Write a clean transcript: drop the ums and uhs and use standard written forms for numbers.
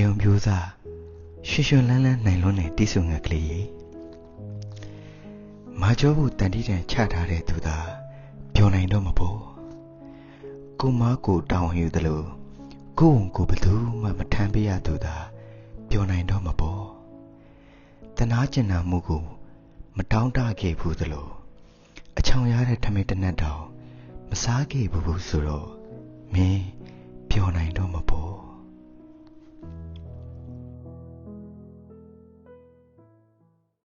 ယုံပြိုးစားရွှင်ရွှင်လန်းလန်းနိုင်လွန်းတဲ့တိစုံငက်ကလေးရေမာကျောဘူးတန်တီးတန်ချထားတဲ့သူသာပြောနိုင်တော့မပေါ်ကိုမကိုတောင်းယူသလိုကိုဝန်ကိုဘသူမှမထမ်းပေးရသူသာပြောနိုင်တော့မပေါ်တနာကျင်နာမှုကိုမတောင်းတခဲ့ဘူးသလိုအချောင်ရတဲ့ထမင်းတနတ်တောင်မစားခဲ့ဘူးဆိုတော့မင်းပြောနိုင်တော့မပေါ်